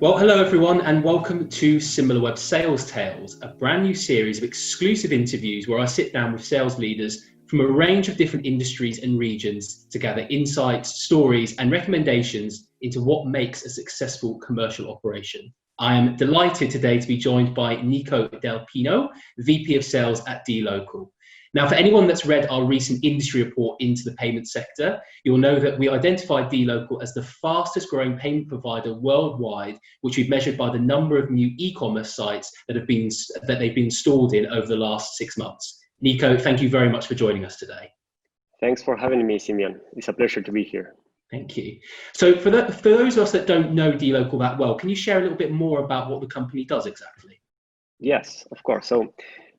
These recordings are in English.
Well, hello everyone, and welcome to Similarweb Sales Tales, a brand new series of exclusive interviews where I sit down with sales leaders from a range of different industries and regions to gather insights, stories, and recommendations into what makes a successful commercial operation. I am delighted today to be joined by Nico del Pino, VP of Sales at dLocal. Now, for anyone that's read our recent industry report into the payment sector, you'll know that we identified dLocal as the fastest growing payment provider worldwide, which we've measured by the number of new e-commerce sites that they've been installed in over the last 6 months. Nico, thank you very much for joining us today. Thanks for having me, Simeon. It's a pleasure to be here. Thank you. So for those of us that don't know dLocal that well, can you share a little bit more about what the company does exactly? Yes, of course. So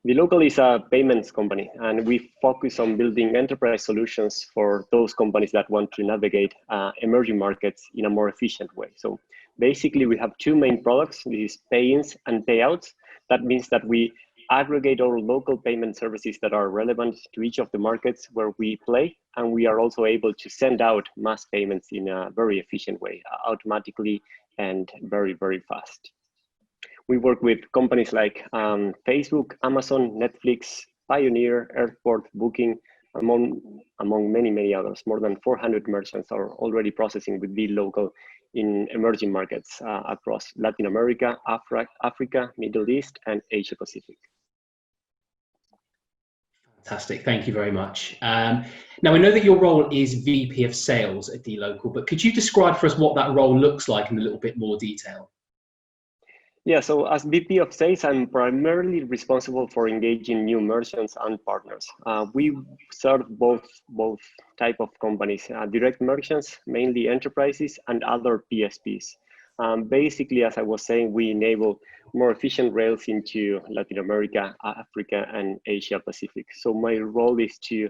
dLocal is a payments company, and we focus on building enterprise solutions for those companies that want to navigate emerging markets in a more efficient way. So basically, we have two main products. This is pay-ins and payouts. That means that we aggregate all local payment services that are relevant to each of the markets where we play, and we are also able to send out mass payments in a very efficient way, automatically and very, very fast. We work with companies like Facebook, Amazon, Netflix, Pioneer, Airport, Booking, among many, many others. More than 400 merchants are already processing with dLocal in emerging markets across Latin America, Africa, Middle East, and Asia Pacific. Fantastic, thank you very much. Now, I know that your role is VP of Sales at dLocal, but could you describe for us what that role looks like in a little bit more detail? Yeah, so as VP of Sales, I'm primarily responsible for engaging new merchants and partners. We serve both type of companies, direct merchants, mainly enterprises, and other PSPs. Basically, as I was saying, we enable more efficient rails into Latin America, Africa, and Asia Pacific. So my role is to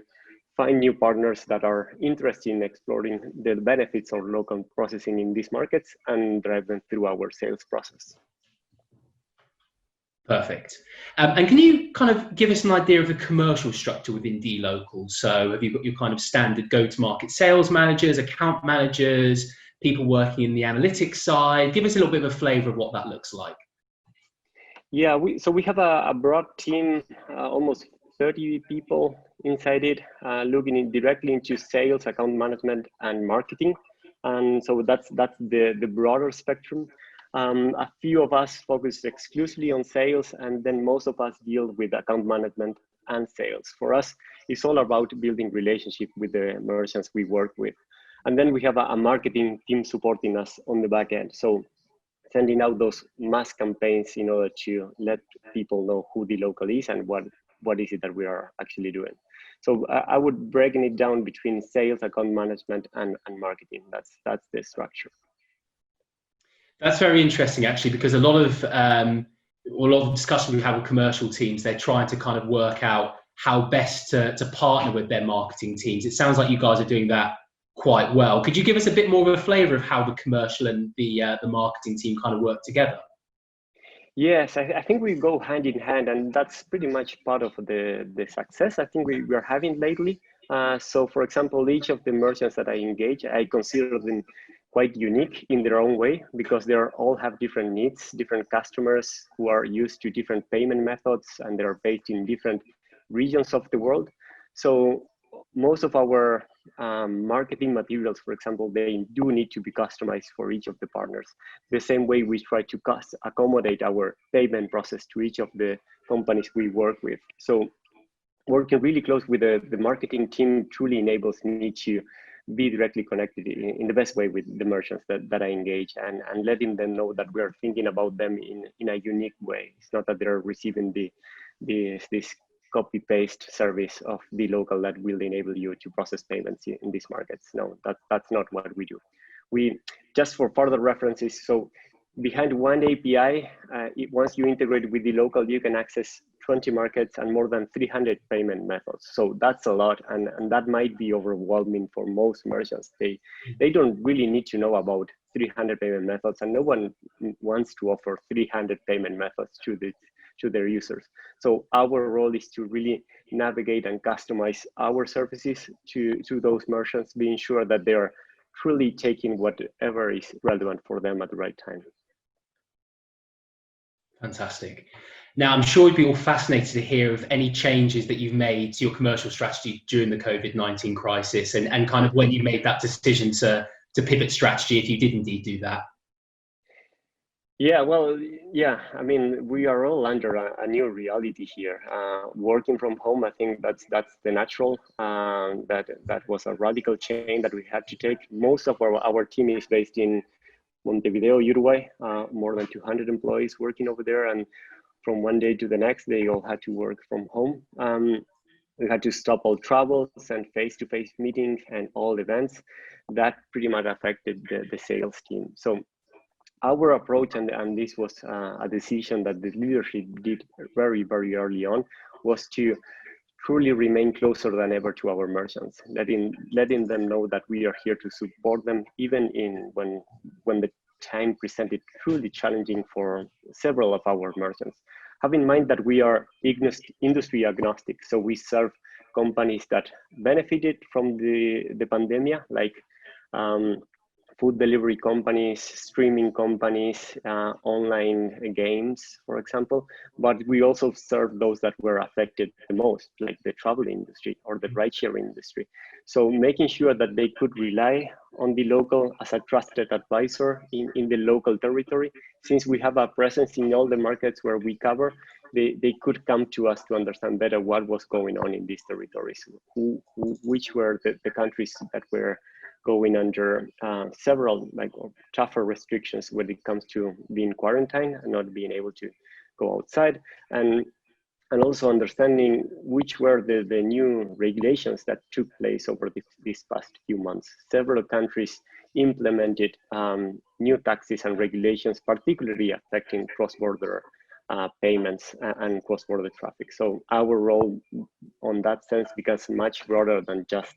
find new partners that are interested in exploring the benefits of local processing in these markets and drive them through our sales process. Perfect. And can you kind of give us an idea of the commercial structure within dLocal? So have you got your kind of standard go-to-market sales managers, account managers, people working in the analytics side? Give us a little bit of a flavor of what that looks like. Yeah, we have a broad team, almost 30 people inside it, looking directly into sales, account management, and marketing. And so that's the broader spectrum. A few of us focus exclusively on sales, and then most of us deal with account management and sales. For us, it's all about building relationship with the merchants we work with. And then we have a marketing team supporting us on the back end. So sending out those mass campaigns in order to let people know who dLocal is and what is it that we are actually doing. So I would breaking it down between sales, account management, and marketing. That's the structure. That's very interesting, actually, because a lot of discussion we have with commercial teams, they're trying to kind of work out how best to partner with their marketing teams. It sounds like you guys are doing that quite well. Could you give us a bit more of a flavor of how the commercial and the marketing team kind of work together? Yes, I think we go hand in hand, and that's pretty much part of the success I think we're having lately. So, for example, each of the merchants that I engage, I consider them quite unique in their own way because they all have different needs, different customers who are used to different payment methods, and they're based in different regions of the world. So most of our marketing materials, for example, they do need to be customized for each of the partners. The same way we try to accommodate our payment process to each of the companies we work with. So working really close with the marketing team truly enables me to be directly connected in the best way with the merchants that I engage, and letting them know that we are thinking about them in a unique way. It's not that they're receiving this copy-paste service of dLocal that will enable you to process payments in these markets. No, that's not what we do. We, just for further references, so behind one API, once you integrate with dLocal, you can access 20 markets and more than 300 payment methods. So that's a lot, and that might be overwhelming for most merchants. They don't really need to know about 300 payment methods, and no one wants to offer 300 payment methods to their users. So our role is to really navigate and customize our services to those merchants, being sure that they are truly taking whatever is relevant for them at the right time. Fantastic. Now, I'm sure you'd be all fascinated to hear of any changes that you've made to your commercial strategy during the COVID-19 crisis, and kind of when you made that decision to pivot strategy, if you did indeed do that. Yeah, well, yeah, I mean, we are all under a new reality here. Working from home, I think that's the natural. That was a radical change that we had to take. Most of our team is based in Montevideo, Uruguay, more than 200 employees working over there. And from one day to the next, they all had to work from home. We had to stop all travels and face-to-face meetings and all events. That pretty much affected the sales team. So our approach, and this was a decision that the leadership did very, very early on, was to truly remain closer than ever to our merchants, letting them know that we are here to support them, even when the time presented truly challenging for several of our merchants. Have in mind that we are industry agnostic, so we serve companies that benefited from the pandemic, like food delivery companies, streaming companies, online games, for example. But we also serve those that were affected the most, like the travel industry or the rideshare industry. So making sure that they could rely on dLocal as a trusted advisor in the local territory. Since we have a presence in all the markets where we cover, they could come to us to understand better what was going on in these territories, which were the countries that were going under several tougher restrictions when it comes to being quarantined and not being able to go outside, and also understanding which were the new regulations that took place over these past few months. Several countries implemented new taxes and regulations, particularly affecting cross-border payments and cross-border traffic. So our role on that sense becomes much broader than just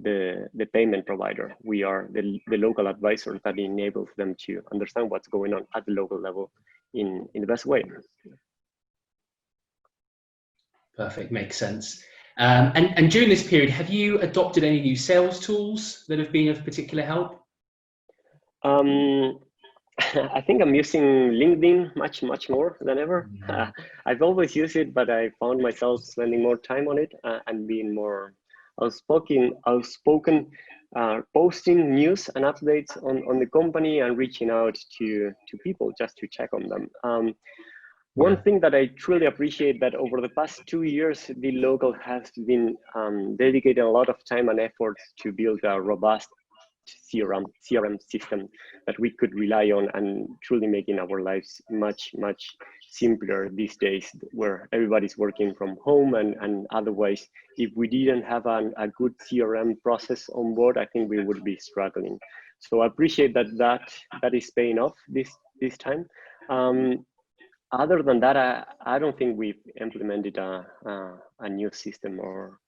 the payment provider. We are the local advisor that enables them to understand what's going on at the local level in the best way. Perfect, makes sense. And during this period, have you adopted any new sales tools that have been of particular help? I think I'm using LinkedIn much more than ever. I've always used it, but I found myself spending more time on it and being more outspoken, posting news and updates on the company and reaching out to people just to check on them. One thing that I truly appreciate that over the past 2 years, dLocal has been dedicating a lot of time and effort to build a robust CRM system that we could rely on, and truly making our lives much simpler these days, where everybody's working from home, and otherwise, if we didn't have a good CRM process on board, I think we would be struggling. So I appreciate that is paying off this time. Other than that, I don't think we've implemented a new system or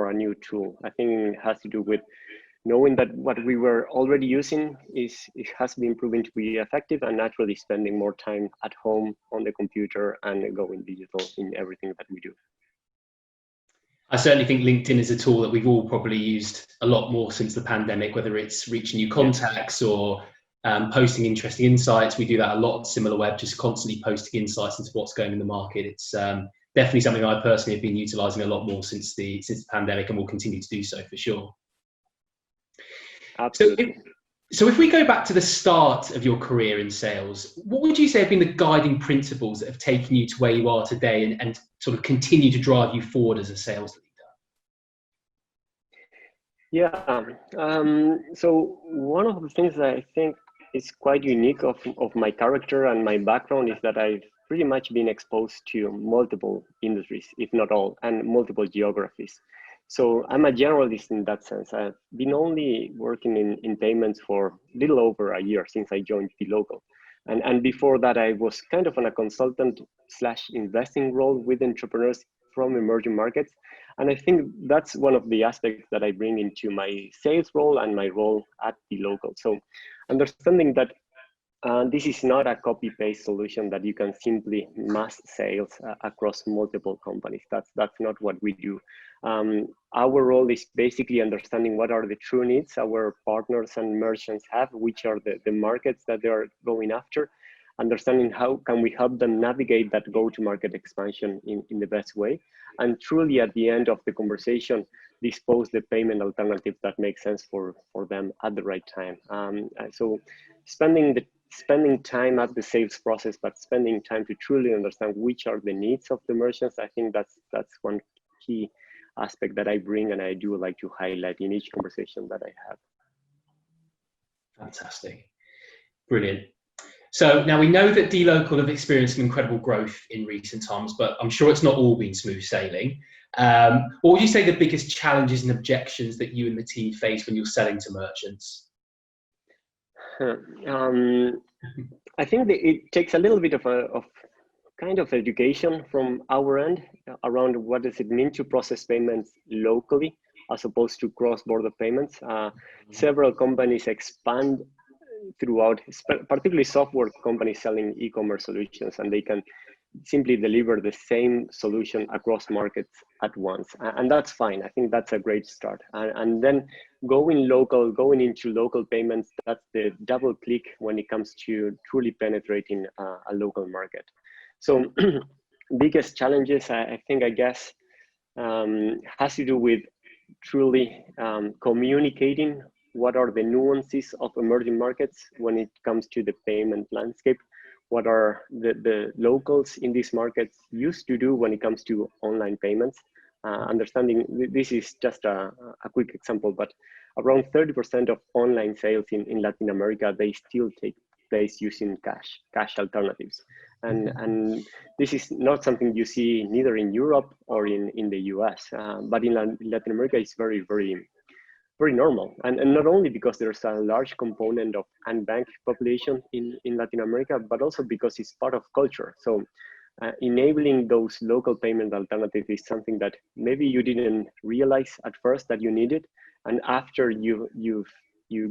a new tool. I think it has to do with knowing that what we were already using it has been proven to be effective, and naturally spending more time at home on the computer and going digital in everything that we do. I certainly think LinkedIn is a tool that we've all probably used a lot more since the pandemic, whether it's reaching new contacts or posting interesting insights. We do that a lot at Similarweb, just constantly posting insights into what's going in the market. It's definitely something I personally have been utilizing a lot more since the pandemic, and will continue to do so for sure. Absolutely. So if we go back to the start of your career in sales, what would you say have been the guiding principles that have taken you to where you are today and sort of continue to drive you forward as a sales leader? Yeah, so one of the things that I think is quite unique of my character and my background is that I've pretty much been exposed to multiple industries, if not all, and multiple geographies. So I'm a generalist in that sense. I've been only working in payments for a little over a year since I joined dLocal. And before that, I was kind of on a consultant / investing role with entrepreneurs from emerging markets. And I think that's one of the aspects that I bring into my sales role and my role at dLocal. So understanding that this is not a copy-paste solution that you can simply mass sales across multiple companies. That's not what we do. Our role is basically understanding what are the true needs our partners and merchants have, which are the markets that they are going after, understanding how can we help them navigate that go-to-market expansion in the best way, and truly at the end of the conversation, dispose the payment alternative that makes sense for them at the right time. So spending time at the sales process, but spending time to truly understand which are the needs of the merchants, I think that's one key aspect that I bring and I do like to highlight in each conversation that I have. Fantastic. Brilliant. So now we know that dLocal have experienced some incredible growth in recent times, but I'm sure it's not all been smooth sailing. What would you say the biggest challenges and objections that you and the team face when you're selling to merchants? I think that it takes a little bit of kind of education from our end around what does it mean to process payments locally as opposed to cross-border payments. Several companies expand throughout, particularly software companies selling e-commerce solutions, and they can simply deliver the same solution across markets at once. And that's fine. I think that's a great start. And then going into local payments, that's the double click when it comes to truly penetrating a local market. So biggest challenges, I guess, has to do with truly communicating what are the nuances of emerging markets when it comes to the payment landscape, what are the locals in these markets used to do when it comes to online payments. Understanding, this is just a quick example, but around 30% of online sales in Latin America, they still take place using cash alternatives. And this is not something you see neither in Europe or in the US, but in Latin America, it's very, very, very normal. And not only because there's a large component of unbanked population in Latin America, but also because it's part of culture. So enabling those local payment alternatives is something that maybe you didn't realize at first that you needed. And after you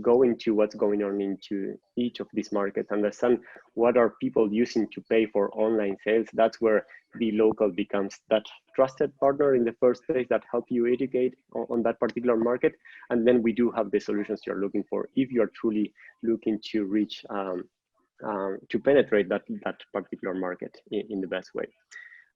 go into what's going on into each of these markets, understand what are people using to pay for online sales, that's where dLocal becomes that trusted partner in the first place that help you educate on that particular market. And then we do have the solutions you're looking for if you're truly looking to reach, to penetrate that particular market in the best way.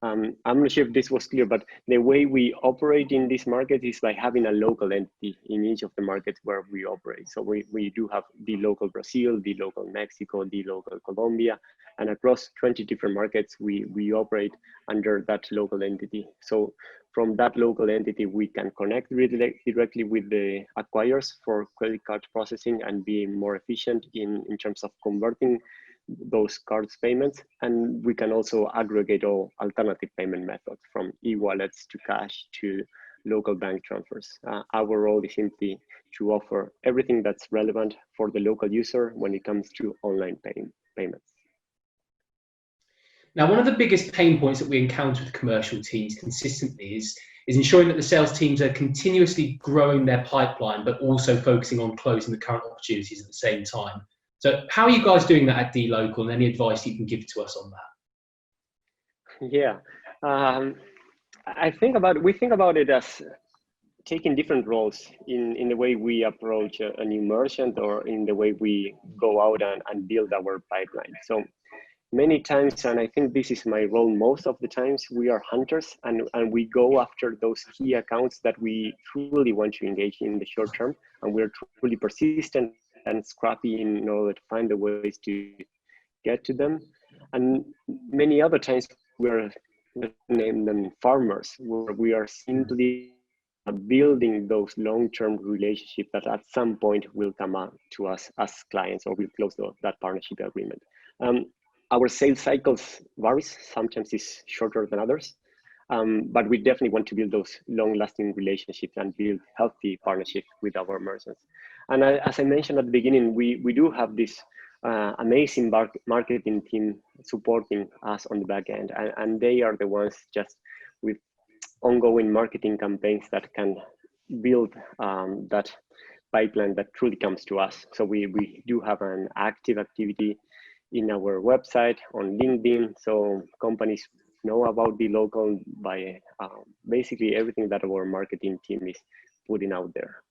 I'm not sure if this was clear, but the way we operate in this market is by having a local entity in each of the markets where we operate. So we do have dLocal Brazil, dLocal Mexico, dLocal Colombia, and across 20 different markets, we operate under that local entity. So from that local entity, we can connect directly with the acquirers for credit card processing and be more efficient in terms of converting those cards payments. And we can also aggregate all alternative payment methods from e-wallets to cash to local bank transfers. Our role is simply to offer everything that's relevant for the local user when it comes to online payments. Now, one of the biggest pain points that we encounter with commercial teams consistently is ensuring that the sales teams are continuously growing their pipeline, but also focusing on closing the current opportunities at the same time. So how are you guys doing that at dLocal, and any advice you can give to us on that? Yeah, we think about it as taking different roles in the way we approach a new merchant or in the way we go out and build our pipeline. So many times, and I think this is my role most of the times, we are hunters and we go after those key accounts that we truly want to engage in the short term, and we're truly persistent and scrappy in order to find the ways to get to them. And many other times we're, let's name them, farmers, where we are simply building those long-term relationships that at some point will come up to us as clients, or we'll close that partnership agreement. Our sales cycles varies. Sometimes it's shorter than others, but we definitely want to build those long-lasting relationships and build healthy partnerships with our merchants. And as I mentioned at the beginning, we do have this amazing marketing team supporting us on the back end, and they are the ones just with ongoing marketing campaigns that can build that pipeline that truly comes to us. So we do have an active activity in our website, on LinkedIn, so companies know about dLocal by basically everything that our marketing team is putting out there.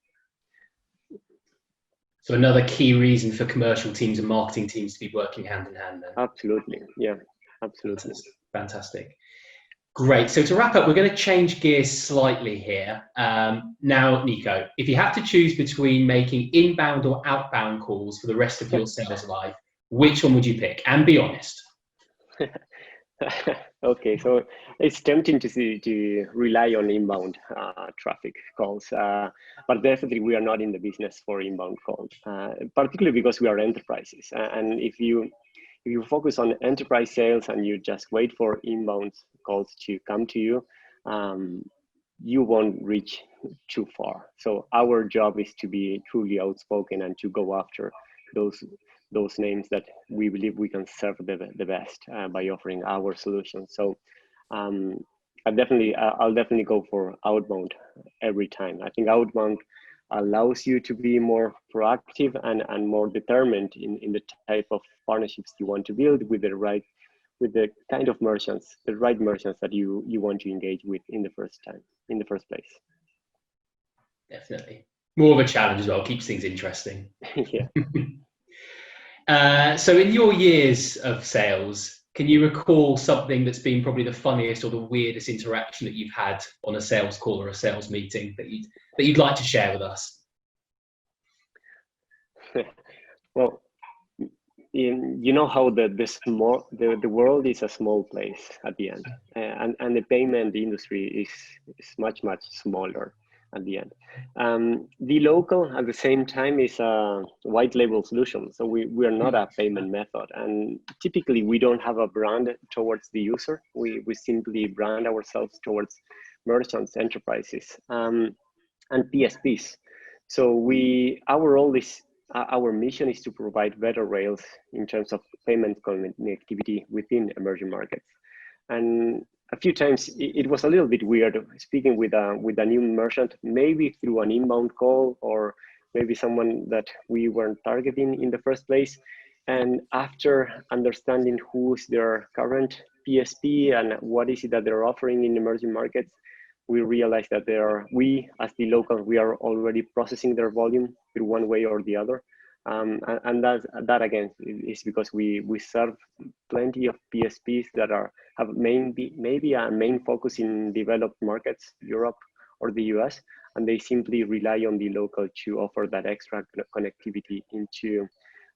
So another key reason for commercial teams and marketing teams to be working hand in hand then. Absolutely, yeah, absolutely. Fantastic. Great. So to wrap up, we're going to change gears slightly here. Now, Nico, if you had to choose between making inbound or outbound calls for the rest of your sales life, which one would you pick? And be honest. Okay, so it's tempting to rely on inbound traffic calls, but definitely we are not in the business for inbound calls, particularly because we are enterprises. And if you focus on enterprise sales and you just wait for inbound calls to come to you, you won't reach too far. So our job is to be truly outspoken and to go after those names that we believe we can serve the best by offering our solution. So I'll definitely go for outbound every time. I think outbound allows you to be more proactive and more determined in the type of partnerships you want to build with the kind of merchants, the right merchants that you want to engage with in the first place. Definitely. More of a challenge as well, keeps things interesting. Yeah. So in your years of sales, can you recall something that's been probably the funniest or the weirdest interaction that you've had on a sales call or a sales meeting that you'd like to share with us? Well, you know how the world is a small place at the end, and the payment industry is much smaller at the end. dLocal at the same time is a white label solution, so we are not a payment method, and typically we don't have a brand towards the user. We simply brand ourselves towards merchants, enterprises, and PSPs. So our role is our mission is to provide better rails in terms of payment connectivity within emerging markets. And a few times it was a little bit weird speaking with a new merchant, maybe through an inbound call or maybe someone that we weren't targeting in the first place. And after understanding who's their current PSP and what is it that they're offering in emerging markets, we realized that we as dLocal, we are already processing their volume through one way or the other. And that again is because we serve plenty of PSPs that have maybe a main focus in developed markets, Europe or the US, and they simply rely on dLocal to offer that extra connectivity into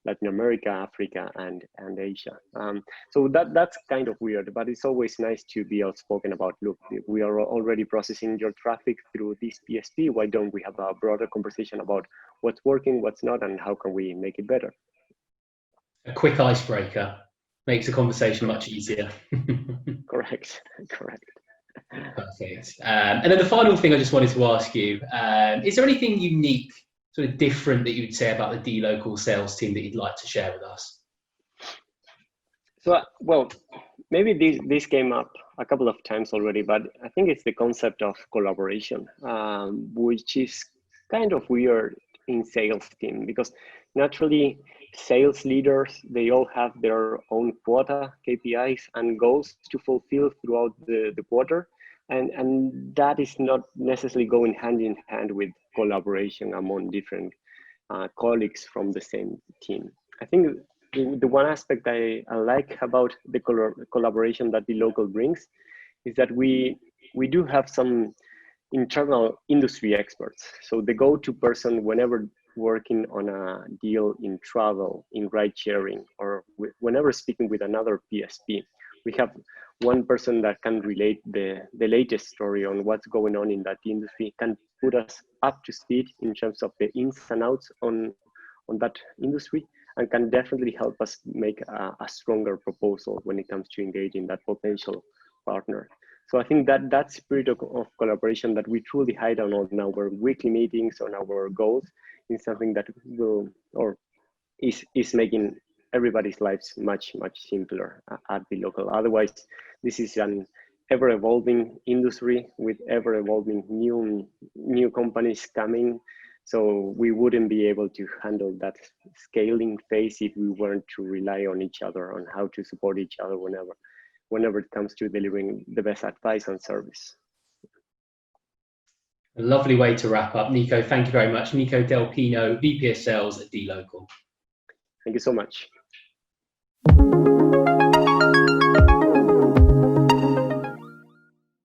Latin America, Africa, and Asia. So that's kind of weird, but it's always nice to be outspoken about, look, we are already processing your traffic through this PSP. Why don't we have a broader conversation about what's working, what's not, and how can we make it better? A quick icebreaker makes the conversation much easier. Correct. Perfect. And then the final thing I just wanted to ask you, is there anything unique, sort of different that you'd say about the dLocal sales team that you'd like to share with us? So, well, maybe this came up a couple of times already, but I think it's the concept of collaboration, which is kind of weird in sales team, because naturally sales leaders, they all have their own quota, KPIs and goals to fulfill throughout the quarter. And that is not necessarily going hand in hand with collaboration among different colleagues from the same team. I think the one aspect I like about the collaboration that dLocal brings is that we do have some internal industry experts. So the go-to person whenever working on a deal in travel, in ride sharing, or whenever speaking with another PSP, we have one person that can relate the latest story on what's going on in that industry, can put us up to speed in terms of the ins and outs on that industry, and can definitely help us make a stronger proposal when it comes to engaging that potential partner. So I think that spirit of collaboration that we truly hide on our weekly meetings, on our goals, is something that will, or is making everybody's lives much simpler at dLocal. Otherwise, this is an ever-evolving industry with ever-evolving new companies coming. So we wouldn't be able to handle that scaling phase if we weren't to rely on each other, on how to support each other whenever it comes to delivering the best advice and service. A lovely way to wrap up. Nico, thank you very much. Nico del Pino, VP of Sales at dLocal. Thank you so much.